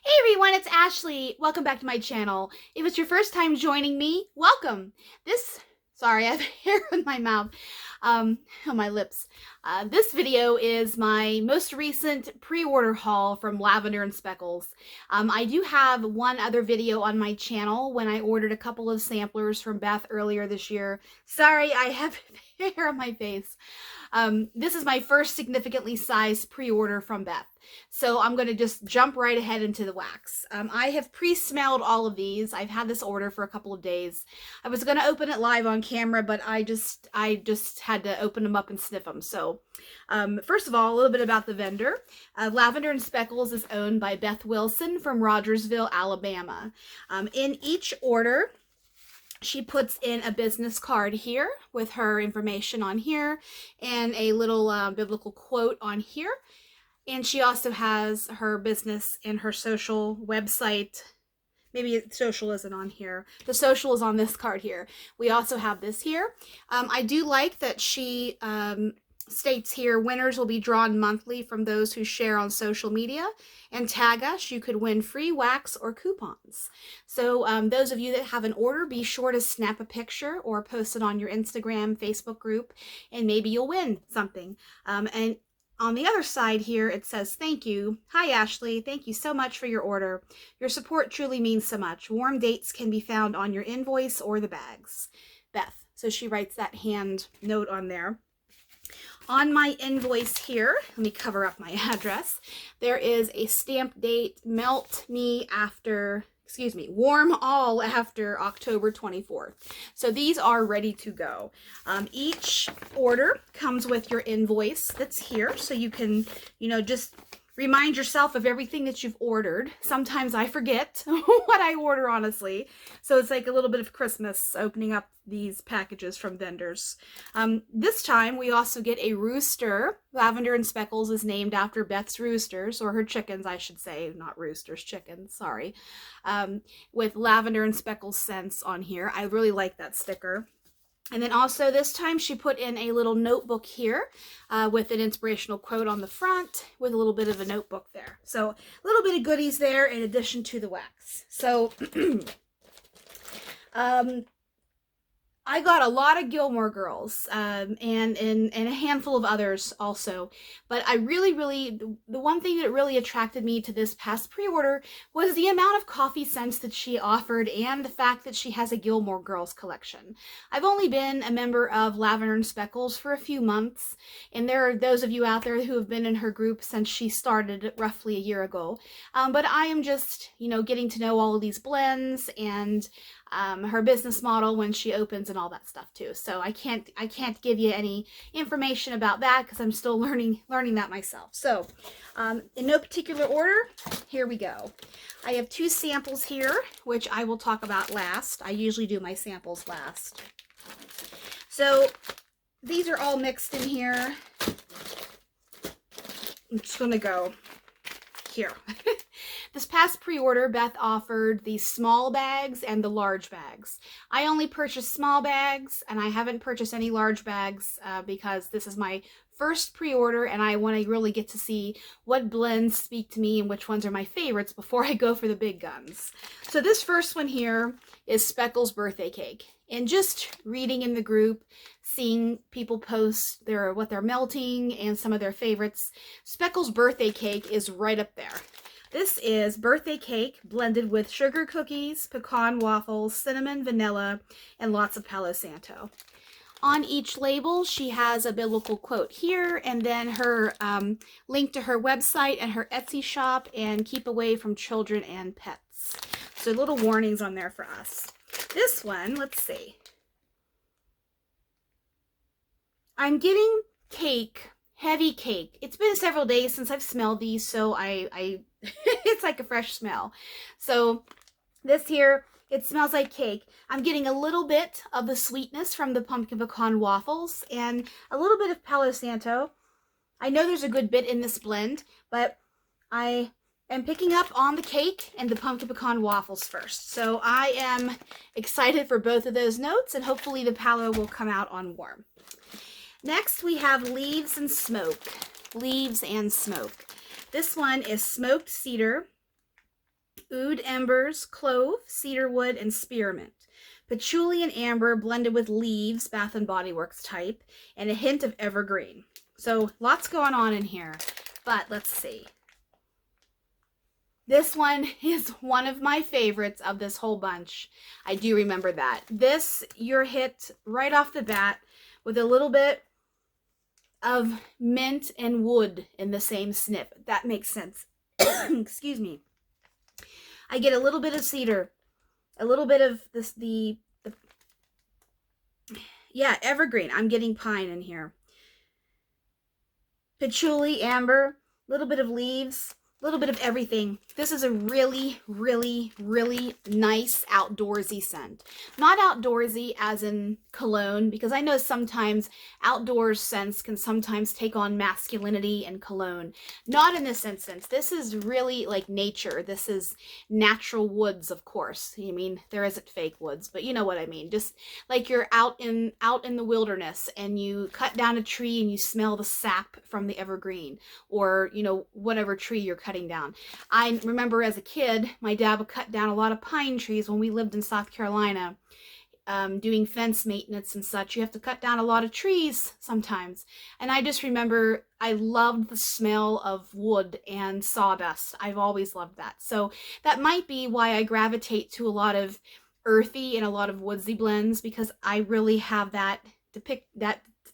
Hey everyone, it's Ashley. Welcome back to my channel. If it's your first time joining me, welcome. Sorry, I have hair in my mouth, on my lips. This video is my most recent pre-order haul from Lavender and Speckles. I do have one other video on my channel when I ordered a couple of samplers from Beth earlier this year. Sorry, I have hair on my face. This is my first significantly sized pre-order from Beth. So I'm going to just jump right ahead into the wax. I have pre-smelled all of these. I've had this order for a couple of days. I was going to open it live on camera, but I just had to open them up and sniff them. So first of all, a little bit about the vendor. Lavender and Speckles is owned by Beth Wilson from Rogersville, Alabama. In each order, she puts in a business card here with her information on here and a little biblical quote on here. And she also has her business and her social website. Maybe social isn't on here. The social is on this card here. We also have this here. I do like that she states here, winners will be drawn monthly from those who share on social media and tag us. You could win free wax or coupons. So those of you that have an order, be sure to snap a picture or post it on your Instagram, Facebook group, and maybe you'll win something. And on the other side here, it says, thank you. Hi, Ashley. Thank you so much for your order. Your support truly means so much. Warm dates can be found on your invoice or the bags. Beth. So she writes that hand note on there. On my invoice here, let me cover up my address. There is a stamp date, warm all after October 24th. So these are ready to go. Each order comes with your invoice that's here, so you can, just remind yourself of everything that you've ordered. Sometimes I forget what I order, honestly. So it's like a little bit of Christmas opening up these packages from vendors. This time we also get a rooster. Lavender and Speckles is named after Beth's roosters, or her chickens, I should say. Not roosters, chickens, sorry. With Lavender and Speckles scents on here. I really like that sticker. And then also this time she put in a little notebook here with an inspirational quote on the front with a little bit of a notebook there. So a little bit of goodies there in addition to the wax. So I got a lot of Gilmore Girls and a handful of others also. But I really, the one thing that really attracted me to this past pre-order was the amount of coffee scents that she offered and the fact that she has a Gilmore Girls collection. I've only been a member of Lavender and Speckles for a few months, and there are those of you out there who have been in her group since she started roughly a year ago. But I am just, getting to know all of these blends and her business model when she opens and all that stuff too. So I can't give you any information about that because I'm still learning that myself. So in no particular order, here we go. I have two samples here, which I will talk about last. I usually do my samples last. So these are all mixed in here. I'm just going to go here. This past pre-order, Beth offered the small bags and the large bags. I only purchased small bags, and I haven't purchased any large bags because this is my first pre-order, and I want to really get to see what blends speak to me and which ones are my favorites before I go for the big guns. So this first one here is Speckles' birthday cake. And just reading in the group, seeing people post what they're melting and some of their favorites, Speckles' birthday cake is right up there. This is birthday cake blended with sugar cookies, pecan waffles, cinnamon, vanilla, and lots of Palo Santo. On each label, she has a biblical quote here, and then her link to her website and her Etsy shop, and keep away from children and pets. So little warnings on there for us. This one, let's see. I'm getting cake, heavy cake. It's been several days since I've smelled these, so it's like a fresh smell. So this here, it smells like cake. I'm getting a little bit of the sweetness from the pumpkin pecan waffles and a little bit of Palo Santo. I know there's a good bit in this blend, but I am picking up on the cake and the pumpkin pecan waffles first. So I am excited for both of those notes, and hopefully the Palo will come out on warm. Next, we have Leaves and Smoke. Leaves and Smoke. This one is smoked cedar, oud embers, clove, cedarwood, and spearmint. Patchouli and amber blended with leaves, Bath & Body Works type, and a hint of evergreen. So lots going on in here, but let's see. This one is one of my favorites of this whole bunch. I do remember that. This, you're hit right off the bat with a little bit of mint and wood in the same snip. That makes sense. Excuse me. I get a little bit of cedar, a little bit of this, yeah, evergreen. I'm getting pine in here. Patchouli, amber, a little bit of leaves, a little bit of everything. This is a really, really, really nice outdoorsy scent. Not outdoorsy as in cologne, because I know sometimes outdoors scents can sometimes take on masculinity and cologne. Not in this instance. This is really like nature. This is natural woods, of course. I mean, there isn't fake woods, but you know what I mean. Just like you're out in the wilderness and you cut down a tree and you smell the sap from the evergreen, or you know, whatever tree you're cutting down. I remember as a kid, my dad would cut down a lot of pine trees when we lived in South Carolina, doing fence maintenance and such. You have to cut down a lot of trees sometimes. And I just remember I loved the smell of wood and sawdust. I've always loved that. So that might be why I gravitate to a lot of earthy and a lot of woodsy blends, because I really have that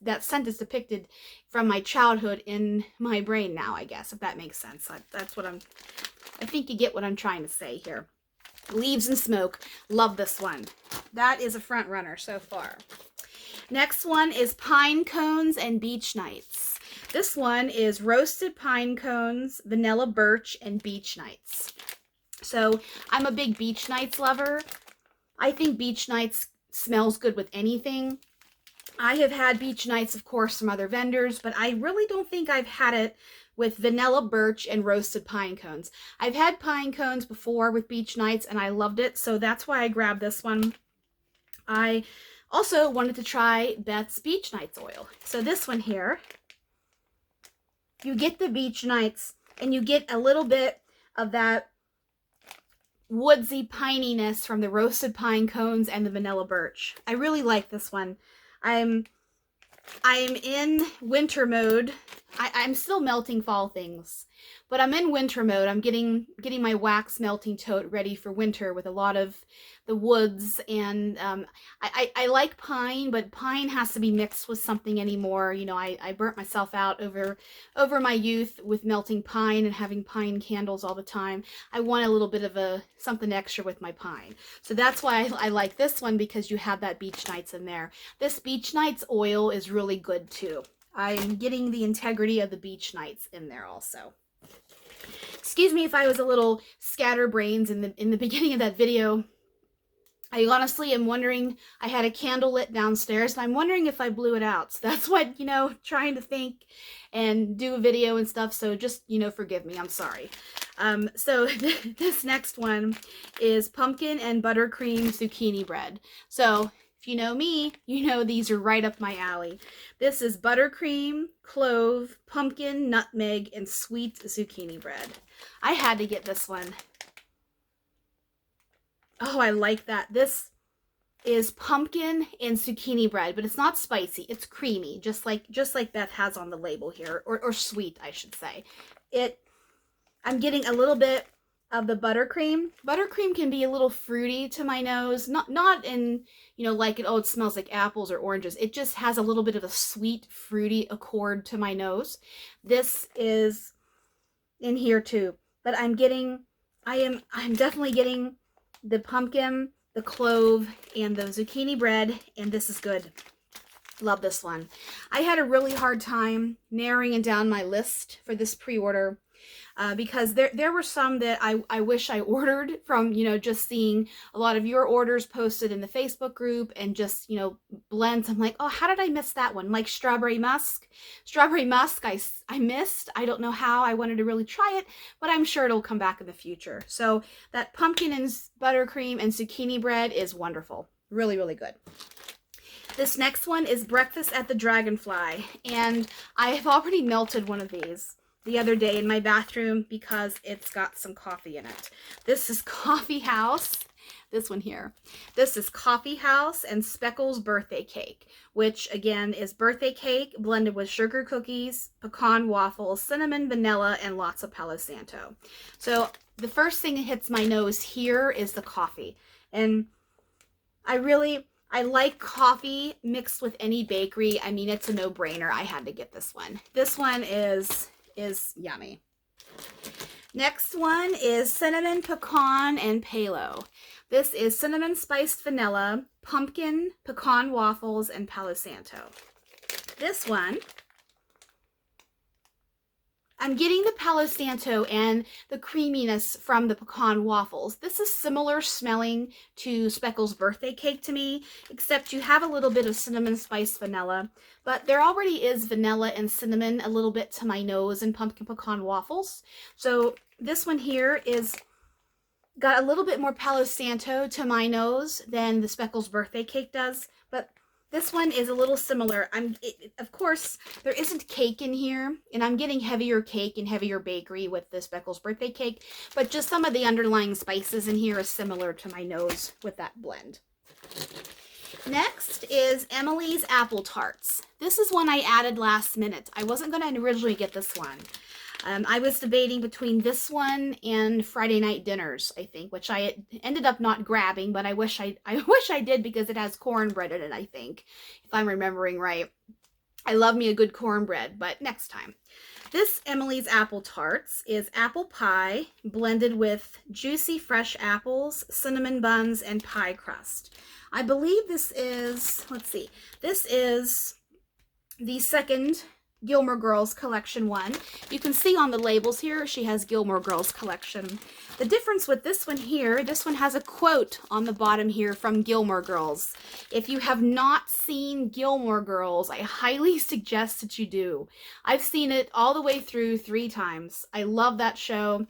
that scent is depicted from my childhood in my brain now, I guess, if that makes sense. That's what I think you get what I'm trying to say here. Leaves and smoke. Love this one. That is a front runner so far. Next one is pine cones and beach nights. This one is roasted pine cones, vanilla birch, and beach nights. So I'm a big beach nights lover. I think beach nights smells good with anything. I have had beach nights, of course, from other vendors, but I really don't think I've had it with vanilla birch and roasted pine cones. I've had pine cones before with beach nights and I loved it, so that's why I grabbed this one. I also wanted to try Beth's Beach Nights oil. So this one here, you get the beach nights and you get a little bit of that woodsy pininess from the roasted pine cones and the vanilla birch. I really like this one. I'm in winter mode. I'm still melting fall things, but I'm in winter mode. I'm getting my wax melting tote ready for winter with a lot of the woods, and I like pine, but pine has to be mixed with something anymore. You know, I burnt myself out over my youth with melting pine and having pine candles all the time. I want a little bit of something extra with my pine. So that's why I like this one, because you have that beach nights in there. This beach nights oil is really good too. I'm getting the integrity of the beach nights in there also. Excuse me if I was a little scatterbrains in the beginning of that video. I honestly am wondering, I had a candle lit downstairs and I'm wondering if I blew it out. So that's what, you know, trying to think and do a video and stuff. So just, you know, forgive me. I'm sorry. So this next one is pumpkin and buttercream zucchini bread. So if you know me, you know these are right up my alley. This is buttercream, clove, pumpkin, nutmeg, and sweet zucchini bread. I had to get this one. Oh, I like that. This is pumpkin and zucchini bread, but it's not spicy. It's creamy, just like Beth has on the label here, or sweet, I should say. I'm getting a little bit of the buttercream. Buttercream can be a little fruity to my nose. Not in, you know, like it smells like apples or oranges. It just has a little bit of a sweet, fruity accord to my nose. This is in here too. But I'm definitely getting the pumpkin, the clove, and the zucchini bread, and this is good. Love this one. I had a really hard time narrowing down my list for this pre-order. Because there were some that I wish I ordered from, you know, just seeing a lot of your orders posted in the Facebook group and just, you know, blends. I'm like, oh, how did I miss that one? Like strawberry musk. Strawberry musk I missed. I don't know how. I wanted to really try it, but I'm sure it'll come back in the future. So that pumpkin and buttercream and zucchini bread is wonderful. Really, really good. This next one is Breakfast at the Dragonfly, and I have already melted one of these. the other day in my bathroom because it's got some coffee in it. This is Coffee House. This one here. This is Coffee House and Speckles birthday cake, which again is birthday cake blended with sugar cookies, pecan waffles, cinnamon, vanilla, and lots of Palo Santo. So the first thing that hits my nose here is the coffee. And I like coffee mixed with any bakery. I mean, it's a no-brainer. I had to get this one. This one is yummy. Next one is cinnamon, pecan, and Palo. This is cinnamon spiced vanilla, pumpkin, pecan waffles, and Palo Santo. This one, I'm getting the Palo Santo and the creaminess from the pecan waffles. This is similar smelling to Speckles birthday cake to me, except you have a little bit of cinnamon spiced vanilla, but there already is vanilla and cinnamon a little bit to my nose in pumpkin pecan waffles. So this one here is got a little bit more Palo Santo to my nose than the Speckles birthday cake does, but this one is a little similar. Of course, there isn't cake in here, and I'm getting heavier cake and heavier bakery with the Speckles birthday cake, but just some of the underlying spices in here is similar to my nose with that blend. Next is Emily's Apple Tarts. This is one I added last minute. I wasn't going to originally get this one. I was debating between this one and Friday Night Dinners, I think, which I ended up not grabbing, but I wish I did because it has cornbread in it, I think, if I'm remembering right. I love me a good cornbread, but next time. This Emily's Apple Tarts is apple pie blended with juicy fresh apples, cinnamon buns, and pie crust. I believe this is, let's see, this is the second Gilmore Girls Collection one. You can see on the labels here, she has Gilmore Girls Collection. The difference with this one here, this one has a quote on the bottom here from Gilmore Girls. If you have not seen Gilmore Girls, I highly suggest that you do. I've seen it all the way through 3 times. I love that show.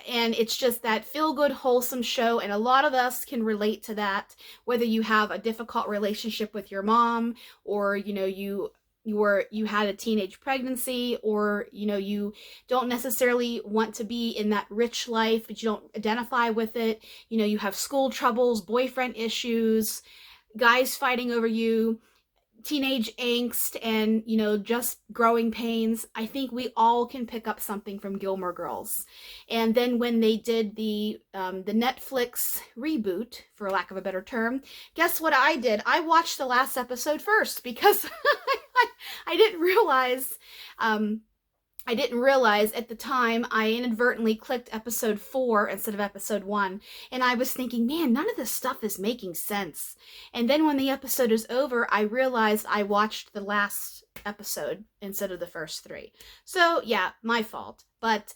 And it's just that feel-good, wholesome show, and a lot of us can relate to that, whether you have a difficult relationship with your mom, or, you know, you had a teenage pregnancy, or, you know, you don't necessarily want to be in that rich life, but you don't identify with it. You know, you have school troubles, boyfriend issues, guys fighting over you, teenage angst, and, you know, just growing pains. I think we all can pick up something from Gilmore Girls. And then when they did the Netflix reboot, for lack of a better term, guess what I did? I watched the last episode first because I didn't realize at the time I inadvertently clicked episode 4 instead of episode 1, and I was thinking, man, none of this stuff is making sense. And then when the episode is over, I realized I watched the last episode instead of the first 3. So yeah, my fault. But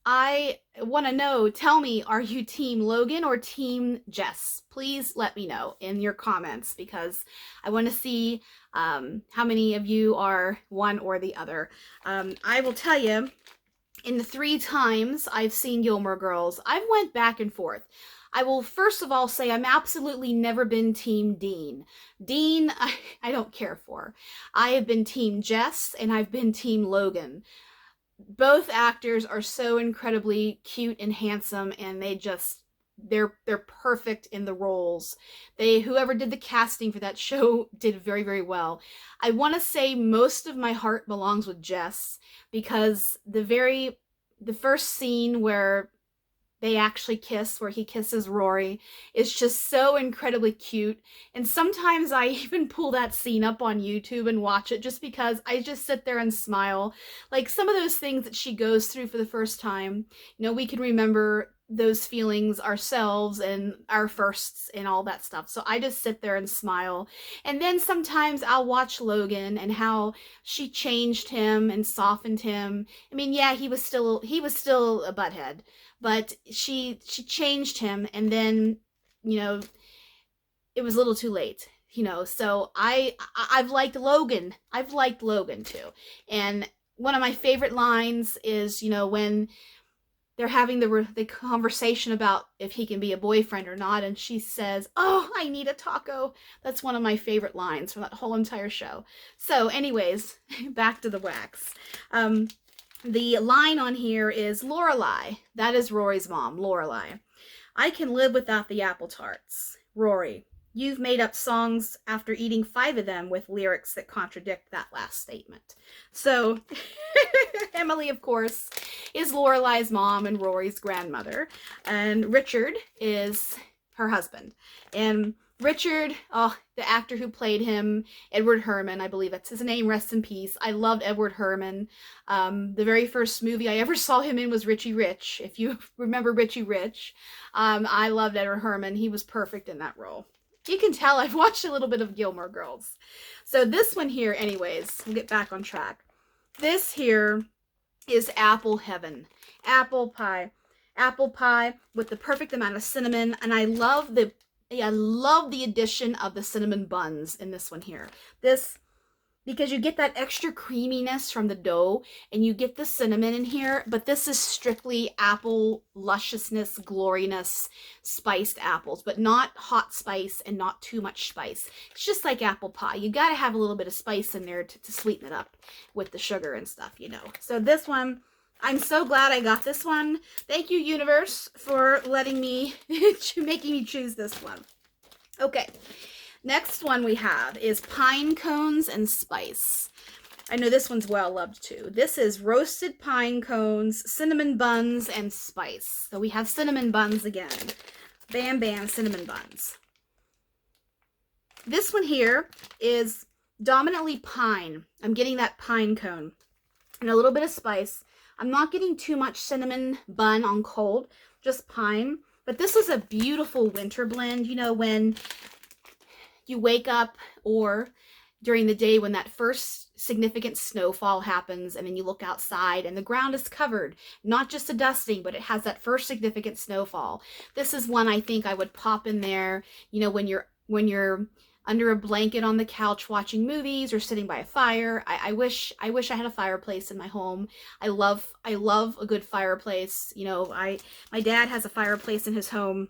I want to know, tell me, are you Team Logan or Team Jess? Please let me know in your comments, because I want to see how many of you are one or the other. I will tell you, in the 3 times I've seen Gilmore Girls, I've went back and forth. I will first of all say I'm absolutely never been Team Dean. Dean, I don't care for. I have been Team Jess, and I've been Team Logan. Both actors are so incredibly cute and handsome, and they're perfect in the roles. Whoever did the casting for that show did very, very well. I want to say most of my heart belongs with Jess, because the first scene where they actually kiss, where he kisses Rory, is just so incredibly cute. And sometimes I even pull that scene up on YouTube and watch it just because I just sit there and smile. Like some of those things that she goes through for the first time, you know, we can remember those feelings ourselves and our firsts and all that stuff. So I just sit there and smile. And then sometimes I'll watch Logan and how she changed him and softened him. I mean, yeah, he was still a butthead, but she changed him, and then, you know, it was a little too late, you know. So I've liked Logan. I've liked Logan too. And one of my favorite lines is, you know, when they're having the conversation about if he can be a boyfriend or not, and she says, "Oh, I need a taco." That's one of my favorite lines from that whole entire show. So anyways, back to the wax. The line on here is Lorelai. That is Rory's mom, Lorelai. I can live without the apple tarts. Rory, you've made up songs after eating 5 of them with lyrics that contradict that last statement. So, Emily, of course, is Lorelai's mom and Rory's grandmother. And Richard is her husband. And Richard, oh, the actor who played him, Edward Herrmann, I believe that's his name, rest in peace. I loved Edward Herrmann. The very first movie I ever saw him in was Richie Rich, if you remember Richie Rich. I loved Edward Herrmann. He was perfect in that role. You can tell I've watched a little bit of Gilmore Girls. So this one here, anyways, we'll get back on track. This here is apple heaven. Apple pie. Apple pie with the perfect amount of cinnamon, and I love the addition of the cinnamon buns in this one here. Because you get that extra creaminess from the dough, and you get the cinnamon in here, but this is strictly apple lusciousness, gloriness, spiced apples, but not hot spice and not too much spice. It's just like apple pie. You gotta have a little bit of spice in there to sweeten it up with the sugar and stuff, you know. So this one, I'm so glad I got this one. Thank you, universe, for letting me, making me choose this one. Okay, next one we have is pine cones and spice. I know this one's well loved too. This is roasted pine cones, cinnamon buns, and spice. So we have cinnamon buns again. Bam, bam, cinnamon buns. This one here is dominantly pine. I'm getting that pine cone and a little bit of spice. I'm not getting too much cinnamon bun on cold, just pine. But this is a beautiful winter blend, you know, when you wake up or during the day when that first significant snowfall happens, and then you look outside and the ground is covered, not just a dusting, but it has that first significant snowfall. This is one I think I would pop in there, you know, when you're under a blanket on the couch watching movies or sitting by a fire. I wish I had a fireplace in my home. I love a good fireplace. You know, my dad has a fireplace in his home.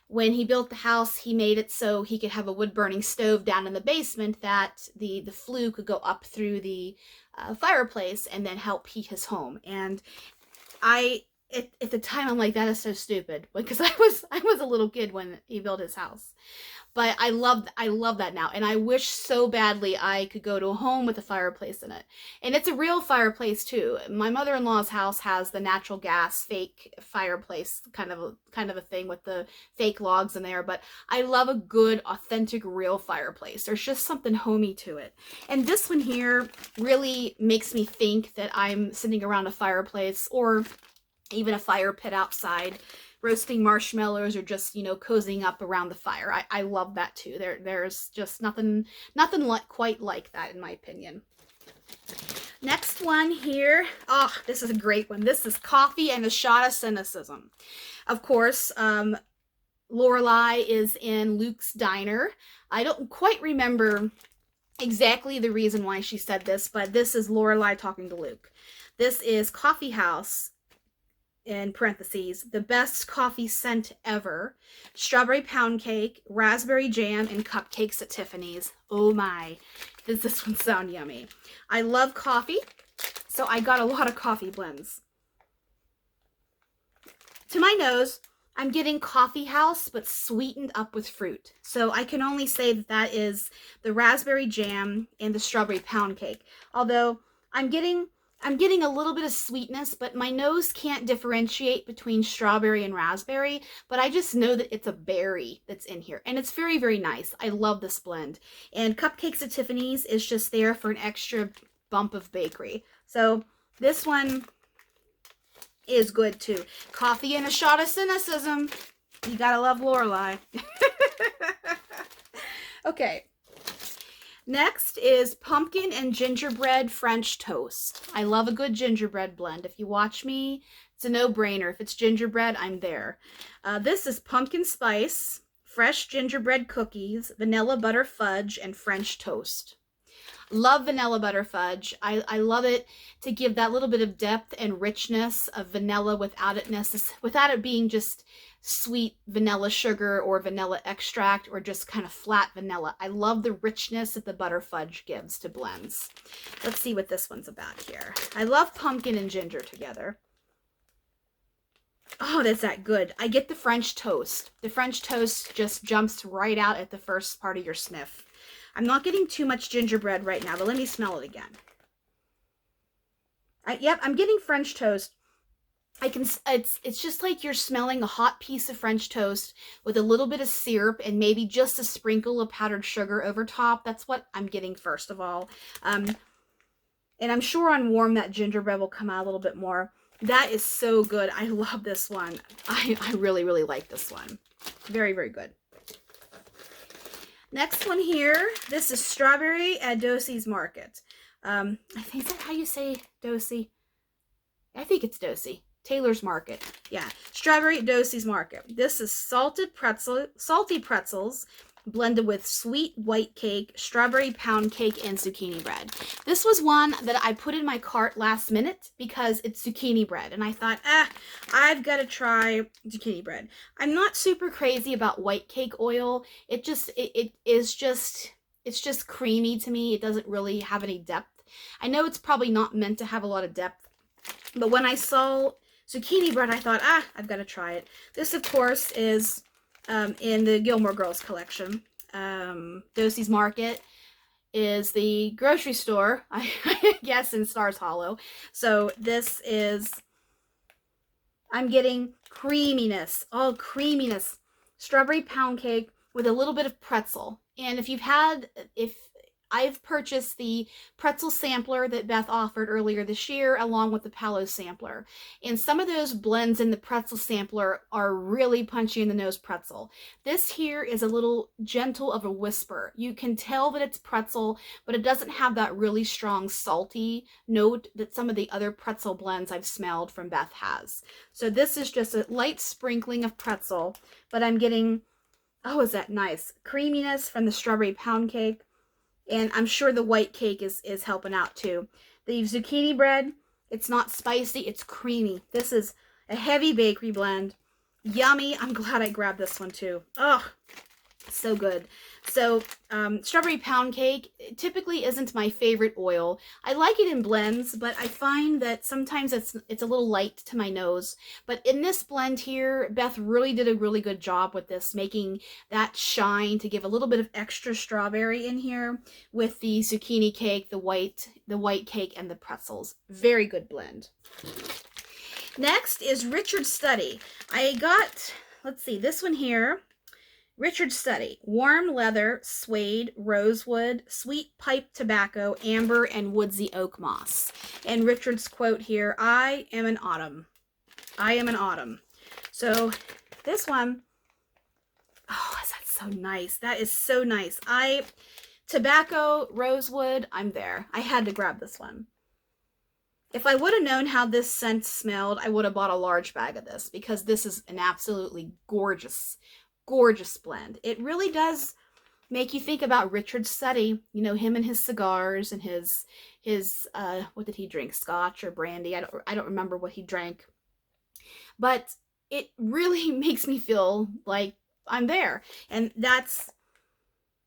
When he built the house, he made it so he could have a wood-burning stove down in the basement that the flue could go up through the fireplace and then help heat his home. And at the time, I'm like, that is so stupid, because I was a little kid when he built his house. But I love that now, and I wish so badly I could go to a home with a fireplace in it. And it's a real fireplace too. My mother-in-law's house has the natural gas fake fireplace kind of a thing with the fake logs in there, but I love a good authentic real fireplace. There's just something homey to it. And this one here really makes me think that I'm sitting around a fireplace or even a fire pit outside, roasting marshmallows or just, you know, cozying up around the fire. I love that too. There's just nothing quite like that in my opinion. Next one here. Oh, this is a great one. This is coffee and a shot of cynicism. Of course, Lorelai is in Luke's diner. I don't quite remember exactly the reason why she said this, but this is Lorelai talking to Luke. This is Coffee House, in parentheses, the best coffee scent ever, strawberry pound cake, raspberry jam, and cupcakes at Tiffany's. Oh my, does this one sound yummy. I love coffee, so I got a lot of coffee blends. To my nose, I'm getting Coffee House, but sweetened up with fruit. So I can only say that that is the raspberry jam and the strawberry pound cake. Although I'm getting a little bit of sweetness, but my nose can't differentiate between strawberry and raspberry, but I just know that it's a berry that's in here, and it's very, very nice. I love this blend. And Cupcakes at Tiffany's is just there for an extra bump of bakery. So this one is good too. Coffee and a shot of cynicism. You gotta love Lorelai. Okay. Next is pumpkin and gingerbread French toast. I love a good gingerbread blend. If you watch me, it's a no-brainer. If it's gingerbread, I'm there. This is pumpkin spice, fresh gingerbread cookies, vanilla butter fudge, and French toast. Love vanilla butter fudge. I love it to give that little bit of depth and richness of vanilla without it being just sweet vanilla sugar or vanilla extract or just kind of flat vanilla. I love the richness that the butter fudge gives to blends. Let's see what this one's about here. I love pumpkin and ginger together. Oh, that's that good. I get the French toast. The French toast just jumps right out at the first part of your sniff. I'm not getting too much gingerbread right now, but let me smell it again. Yep, I'm getting French toast. It's just like you're smelling a hot piece of French toast with a little bit of syrup and maybe just a sprinkle of powdered sugar over top. That's what I'm getting first of all. And I'm sure on warm that gingerbread will come out a little bit more. That is so good. I love this one. I really, really like this one. Very, very good. Next one here, this is strawberry at Dosey's Market. I think, is that how you say Dosey? I think it's Dosey. Taylor's Market. Yeah, strawberry at Dosey's Market. This is salty pretzels blended with sweet white cake, strawberry pound cake, and zucchini bread. This was one that I put in my cart last minute because it's zucchini bread. And I thought, I've got to try zucchini bread. I'm not super crazy about white cake oil. It's just creamy to me. It doesn't really have any depth. I know it's probably not meant to have a lot of depth, but when I saw zucchini bread, I thought, I've got to try it. This, of course, is in the Gilmore Girls collection. Dosey's Market is the grocery store, I guess, in Stars Hollow. So this is, I'm getting creaminess, creaminess. Strawberry pound cake with a little bit of pretzel. And if I've purchased the pretzel sampler that Beth offered earlier this year, along with the Palo sampler. And some of those blends in the pretzel sampler are really punchy in the nose pretzel. This here is a little gentle of a whisper. You can tell that it's pretzel, but it doesn't have that really strong salty note that some of the other pretzel blends I've smelled from Beth has. So this is just a light sprinkling of pretzel, but I'm getting, is that nice? Creaminess from the strawberry pound cake. And I'm sure the white cake is helping out too. The zucchini bread, it's not spicy, it's creamy. This is a heavy bakery blend. Yummy. I'm glad I grabbed this one too. Oh, so good. So strawberry pound cake typically isn't my favorite oil. I like it in blends, but I find that sometimes it's a little light to my nose. But in this blend here, Beth really did a really good job with this, making that shine to give a little bit of extra strawberry in here with the zucchini cake, the white cake, and the pretzels. Very good blend. Next is Richard's Study. I got, let's see, this one here. Richard's Study, warm leather, suede, rosewood, sweet pipe tobacco, amber, and woodsy oak moss. And Richard's quote here, I am an autumn. I am an autumn. So this one, is that so nice? That is so nice. Tobacco, rosewood, I'm there. I had to grab this one. If I would have known how this scent smelled, I would have bought a large bag of this because this is an absolutely gorgeous blend. It really does make you think about Richard's Study, you know, him and his cigars and his what did he drink, scotch or brandy? I don't remember what he drank, but it really makes me feel like I'm there. And that's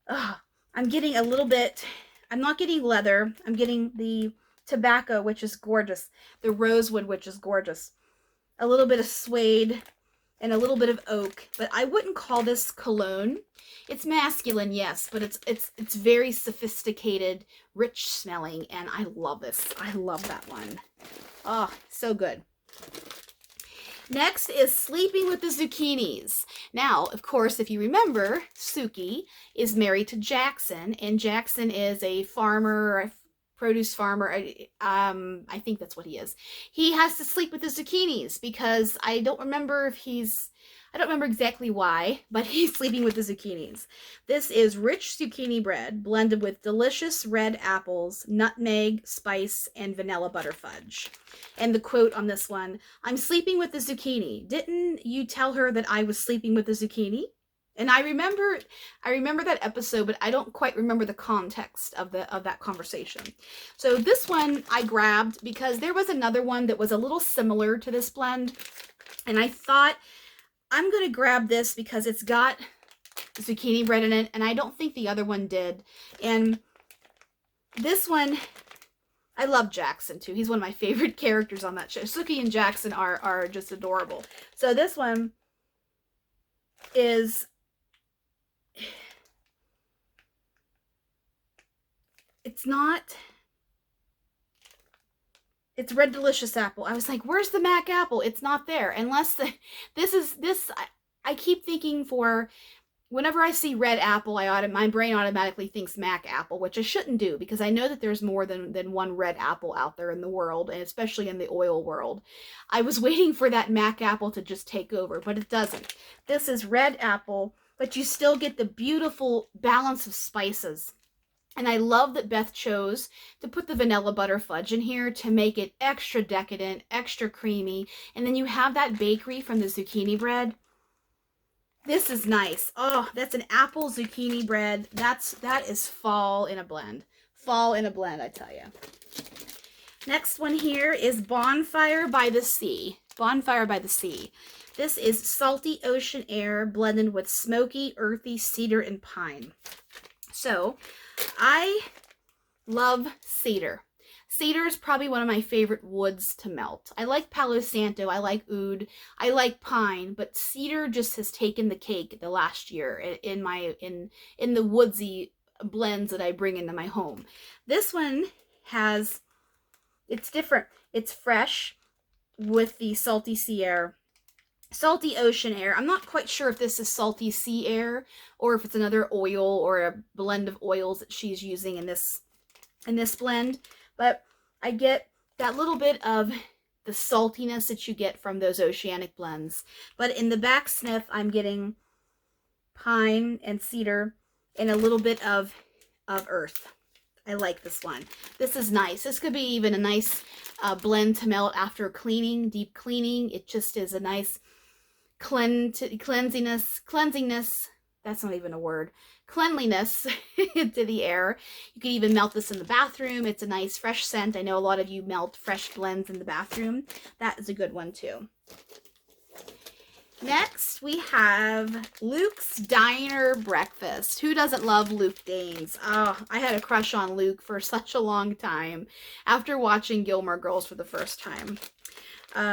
I'm getting a little bit, I'm not getting leather, I'm getting the tobacco, which is gorgeous, the rosewood, which is gorgeous, a little bit of suede, and a little bit of oak, but I wouldn't call this cologne. It's masculine, yes, but it's very sophisticated, rich smelling, and I love this. I love that one. Oh, so good. Next is Sleeping with the Zucchinis. Now, of course, if you remember, Suki is married to Jackson, and Jackson is a farmer, produce farmer. I think that's what he is. He has to sleep with the zucchinis because I don't remember exactly why, but he's sleeping with the zucchinis. This is rich zucchini bread blended with delicious red apples, nutmeg, spice, and vanilla butter fudge. And the quote on this one, I'm sleeping with the zucchini. Didn't you tell her that I was sleeping with the zucchini? And I remember that episode, but I don't quite remember the context of that conversation. So this one I grabbed because there was another one that was a little similar to this blend, and I thought I'm gonna grab this because it's got zucchini bread in it, and I don't think the other one did. And this one, I love Jackson too. He's one of my favorite characters on that show. Sookie and Jackson are just adorable. So this one is, it's Red Delicious Apple. I was like, where's the Mac Apple? It's not there. Unless I keep thinking for, whenever I see red apple, my brain automatically thinks Mac apple, which I shouldn't do because I know that there's more than one red apple out there in the world, and especially in the oil world. I was waiting for that Mac apple to just take over, but it doesn't. This is red apple, but you still get the beautiful balance of spices. And I love that Beth chose to put the vanilla butter fudge in here to make it extra decadent, extra creamy. And then you have that bakery from the zucchini bread. This is nice. Oh, that's an apple zucchini bread. That is fall in a blend. Fall in a blend, I tell you. Next one here is Bonfire by the Sea. Bonfire by the Sea. This is salty ocean air blended with smoky, earthy cedar and pine. So, I love cedar. Cedar is probably one of my favorite woods to melt. I like Palo Santo, I like oud, I like pine, but cedar just has taken the cake the last year in the woodsy blends that I bring into my home. This one it's different. It's fresh with the salty sea air. Salty ocean air. I'm not quite sure if this is salty sea air or if it's another oil or a blend of oils that she's using in this blend, but I get that little bit of the saltiness that you get from those oceanic blends. But in the back sniff, I'm getting pine and cedar and a little bit of earth. I like this one. This is nice. This could be even a nice blend to melt after cleaning, deep cleaning. It just is a nice cleansiness, that's not even a word, cleanliness to the air. You can even melt this in the bathroom. It's a nice fresh scent. I know a lot of you melt fresh blends in the bathroom. That is a good one too. Next, we have Luke's Diner Breakfast. Who doesn't love Luke Danes? Oh, I had a crush on Luke for such a long time after watching Gilmore Girls for the first time.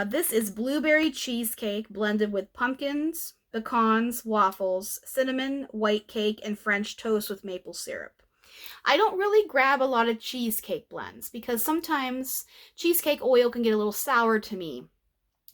This is blueberry cheesecake blended with pumpkins, pecans, waffles, cinnamon, white cake, and French toast with maple syrup. I don't really grab a lot of cheesecake blends because sometimes cheesecake oil can get a little sour to me.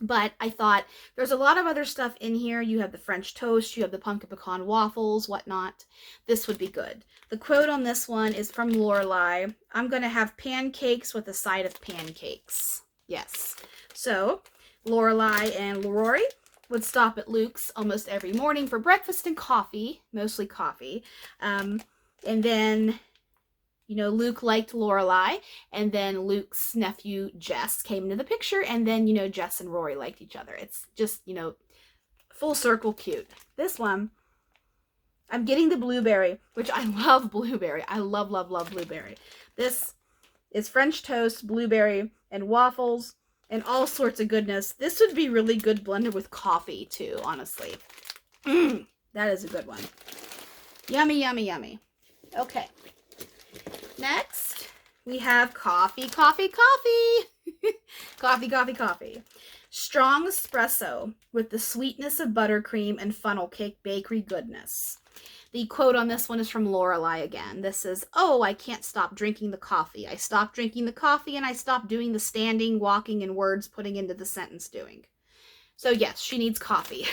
But I thought there's a lot of other stuff in here. You have the French toast, you have the pumpkin pecan waffles, whatnot. This would be good. The quote on this one is from Lorelai. I'm going to have pancakes with a side of pancakes. Yes. So, Lorelai and Leroy would stop at Luke's almost every morning for breakfast and coffee, mostly coffee. And then, you know, Luke liked Lorelai, and then Luke's nephew, Jess, came into the picture, and then, you know, Jess and Rory liked each other. It's just, you know, full circle cute. This one, I'm getting the blueberry, which I love blueberry. I love, love, love blueberry. This is French toast, blueberry, and waffles, and all sorts of goodness. This would be really good blended with coffee, too, honestly. That is a good one. Yummy, yummy, yummy. Okay. Next, we have coffee. Coffee. Strong espresso with the sweetness of buttercream and funnel cake bakery goodness. The quote on this one is from Lorelai again. This is, oh, I can't stop drinking the coffee. I stopped drinking the coffee and I stopped doing the standing, walking, and words putting into the sentence doing. So yes, she needs coffee.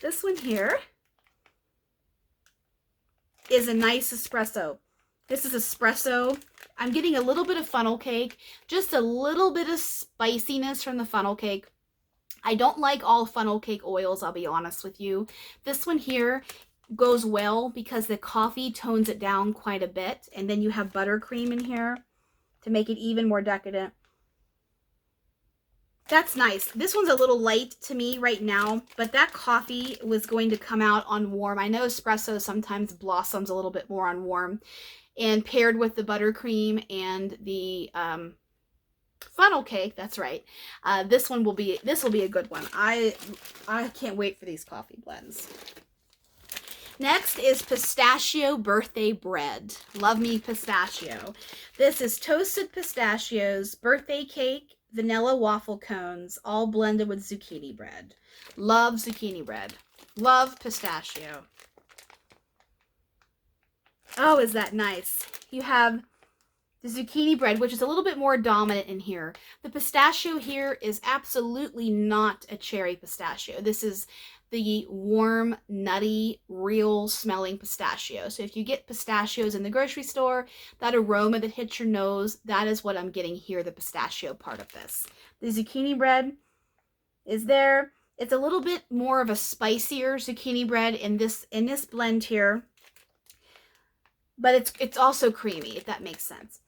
This one here is a nice espresso. This is espresso. I'm getting a little bit of funnel cake, just a little bit of spiciness from the funnel cake. I don't like all funnel cake oils, I'll be honest with you. This one here goes well because the coffee tones it down quite a bit, and then you have buttercream in here to make it even more decadent. That's nice. This one's a little light to me right now, but that coffee was going to come out on warm. I know espresso sometimes blossoms a little bit more on warm. And paired with the buttercream and the funnel cake, that's right. This will be a good one. I can't wait for these coffee blends. Next is pistachio birthday bread. Love me pistachio. This is toasted pistachios, birthday cake, vanilla waffle cones, all blended with zucchini bread. Love zucchini bread. Love pistachio. Oh, is that nice? You have the zucchini bread, which is a little bit more dominant in here. The pistachio here is absolutely not a cherry pistachio. This is the warm, nutty, real smelling pistachio. So if you get pistachios in the grocery store, that aroma that hits your nose, that is what I'm getting here, the pistachio part of this. The zucchini bread is there. It's a little bit more of a spicier zucchini bread in this blend here. But it's also creamy, if that makes sense.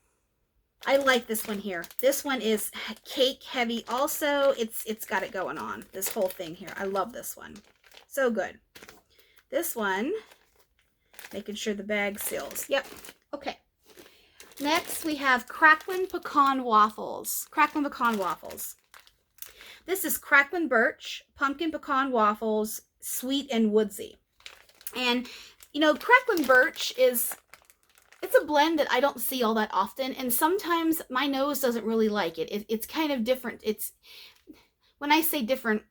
I like this one here. This one is cake heavy also. It's got it going on, this whole thing here. I love this one. So good. This one, making sure the bag seals. Yep. Okay. Next, we have Cracklin' Pecan Waffles. Cracklin' Pecan Waffles. This is Cracklin' Birch, Pumpkin Pecan Waffles, sweet and woodsy. And, you know, Cracklin' Birch is... it's a blend that I don't see all that often, and sometimes my nose doesn't really like it. It's kind of different. When I say different,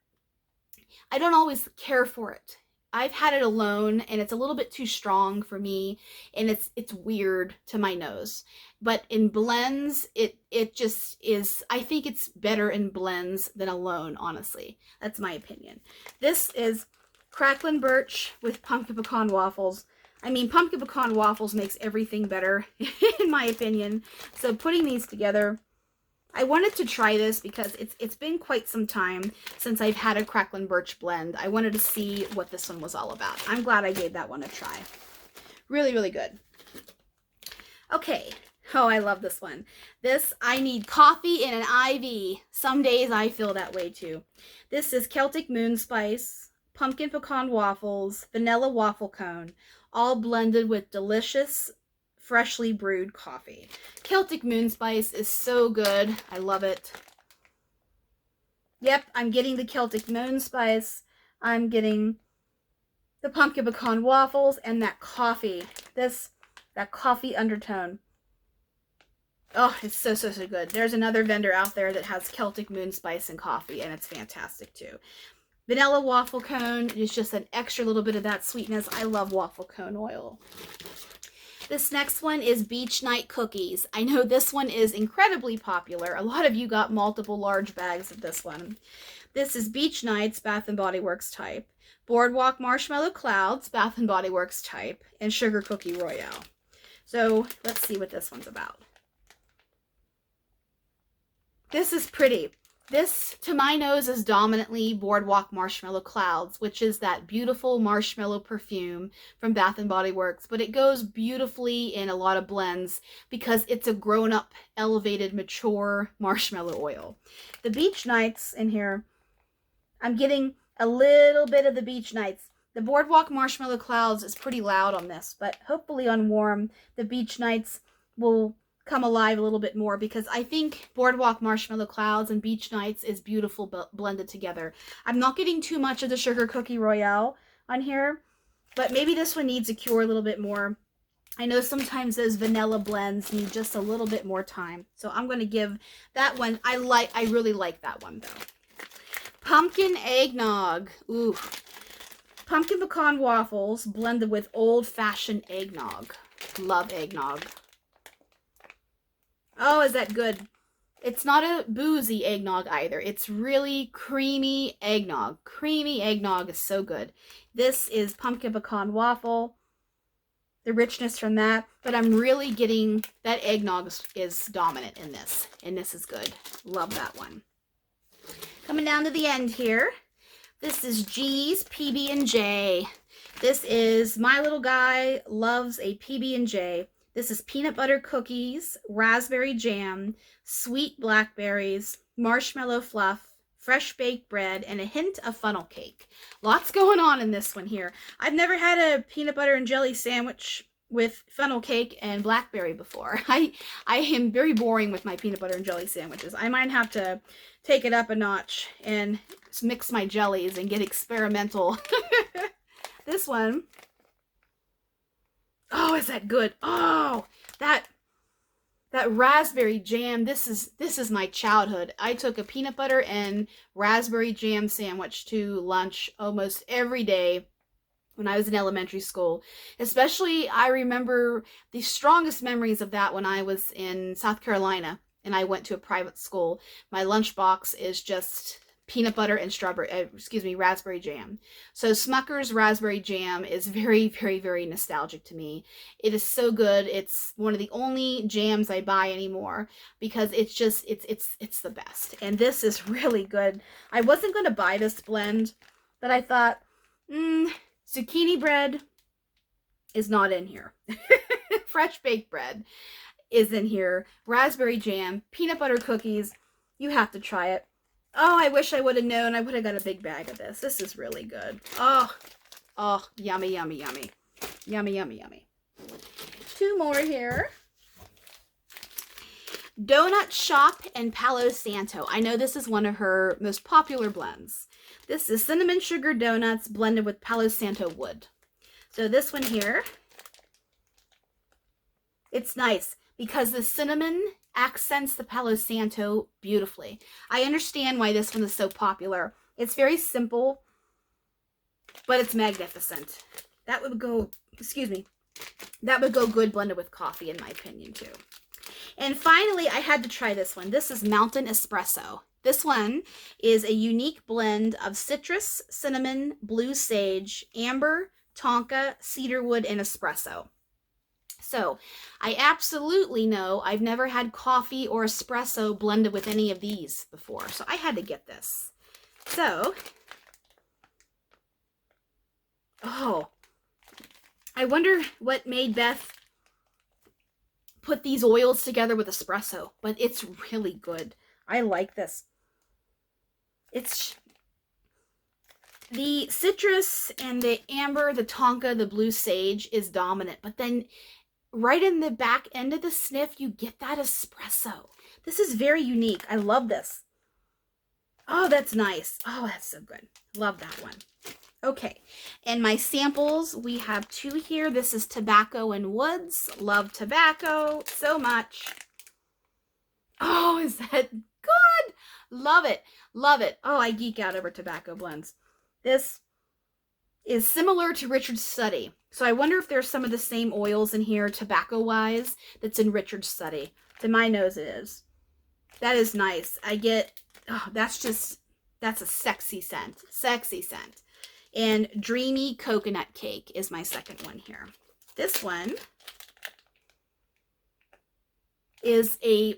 I don't always care for it. I've had it alone, and it's a little bit too strong for me, and it's weird to my nose. But in blends, it just is, I think it's better in blends than alone, honestly. That's my opinion. This is Cracklin' Birch with Pumpkin Pecan Waffles. I mean, pumpkin pecan waffles makes everything better, in my opinion. So putting these together, I wanted to try this because it's been quite some time since I've had a Cracklin' Birch blend. I wanted to see what this one was all about. I'm glad I gave that one a try. Really, really good. Okay. Oh, I love this one. This, I need coffee in an IV. Some days I feel that way too. This is Celtic Moon Spice, Pumpkin Pecan Waffles, Vanilla Waffle Cone, all blended with delicious, freshly brewed coffee. Celtic Moon Spice is so good. I love it. Yep, I'm getting the Celtic Moon Spice. I'm getting the Pumpkin Pecan Waffles and that coffee. That coffee undertone. Oh, it's so, so, so good. There's another vendor out there that has Celtic Moon Spice and coffee, and it's fantastic too. Vanilla waffle cone is just an extra little bit of that sweetness. I love waffle cone oil. This next one is Beach Night Cookies. I know this one is incredibly popular. A lot of you got multiple large bags of this one. This is Beach Nights, Bath & Body Works type. Boardwalk Marshmallow Clouds, Bath & Body Works type. And Sugar Cookie Royale. So let's see what this one's about. This is pretty. This, to my nose, is dominantly Boardwalk Marshmallow Clouds, which is that beautiful marshmallow perfume from Bath & Body Works, but it goes beautifully in a lot of blends because it's a grown-up, elevated, mature marshmallow oil. The Beach Nights in here, I'm getting a little bit of the Beach Nights. The Boardwalk Marshmallow Clouds is pretty loud on this, but hopefully on warm, the Beach Nights will come alive a little bit more because I think Boardwalk Marshmallow Clouds and Beach Nights is beautiful blended together. I'm not getting too much of the Sugar Cookie Royale on here, but maybe this one needs a cure a little bit more. I know sometimes those vanilla blends need just a little bit more time, so I'm going to give that one, I really like that one though. Pumpkin Eggnog. Ooh. Pumpkin Pecan Waffles blended with old-fashioned eggnog. Love eggnog. Oh, is that good? It's not a boozy eggnog either. It's really creamy eggnog. Creamy eggnog is so good. This is Pumpkin Pecan Waffle. The richness from that. But I'm really getting that eggnog is dominant in this. And this is good. Love that one. Coming down to the end here. This is G's PB&J. This is my little guy loves a PB&J. This is peanut butter cookies, raspberry jam, sweet blackberries, marshmallow fluff, fresh baked bread, and a hint of funnel cake. Lots going on in this one here. I've never had a peanut butter and jelly sandwich with funnel cake and blackberry before. I am very boring with my peanut butter and jelly sandwiches. I might have to take it up a notch and mix my jellies and get experimental. This one, oh, is that good? Oh, that raspberry jam, this is my childhood. I took a peanut butter and raspberry jam sandwich to lunch almost every day when I was in elementary school. Especially, I remember the strongest memories of that when I was in South Carolina and I went to a private school. My lunchbox is just peanut butter and raspberry jam. So Smucker's raspberry jam is very, very, very nostalgic to me. It is so good. It's one of the only jams I buy anymore because it's just, it's the best. And this is really good. I wasn't going to buy this blend, but I thought, zucchini bread is not in here. Fresh baked bread is in here. Raspberry jam, peanut butter cookies. You have to try it. Oh, I wish I would have known. I would have got a big bag of this. This is really good. Oh, yummy, yummy, yummy. Yummy, yummy, yummy. Two more here. Donut Shop and Palo Santo. I know this is one of her most popular blends. This is cinnamon sugar donuts blended with Palo Santo wood. So this one here, it's nice because the cinnamon accents the Palo Santo beautifully. I understand why this one is so popular. It's very simple, but it's magnificent. That would go, that would go good blended with coffee in my opinion too. And finally, I had to try this one. This is Mountain Espresso. This one is a unique blend of citrus, cinnamon, blue sage, amber, tonka, cedarwood, and espresso. So I absolutely know I've never had coffee or espresso blended with any of these before. So I had to get this. So, oh, I wonder what made Beth put these oils together with espresso, but it's really good. I like this. It's the citrus and the amber, the tonka, the blue sage is dominant, but then right in the back end of the sniff, you get that espresso. This is very unique. I love this. Oh, that's nice. Oh, that's so good. Love that one. Okay, and my samples, we have two here. This is Tobacco and Woods. Love tobacco so much. Oh, is that good? Love it. Love it. Oh, I geek out over tobacco blends. This is similar to Richard's Study. So I wonder if there's some of the same oils in here, tobacco-wise, that's in Richard's Study. To my nose it is. That is nice. I get, oh, that's a sexy scent. Sexy scent. And Dreamy Coconut Cake is my second one here. This one is a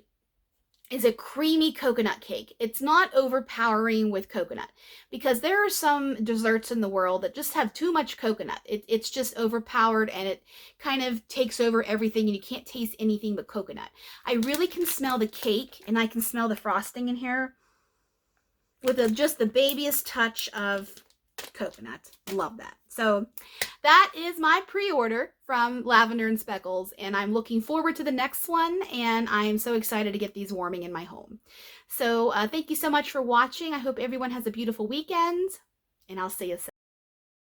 creamy coconut cake. It's not overpowering with coconut because there are some desserts in the world that just have too much coconut. It's just overpowered and it kind of takes over everything and you can't taste anything but coconut. I really can smell the cake and I can smell the frosting in here with just the babyest touch of coconut. Love that. So that is my pre-order from Lavender and Speckles, and I'm looking forward to the next one, and I'm so excited to get these warming in my home. So thank you so much for watching. I hope everyone has a beautiful weekend, and I'll see you soon.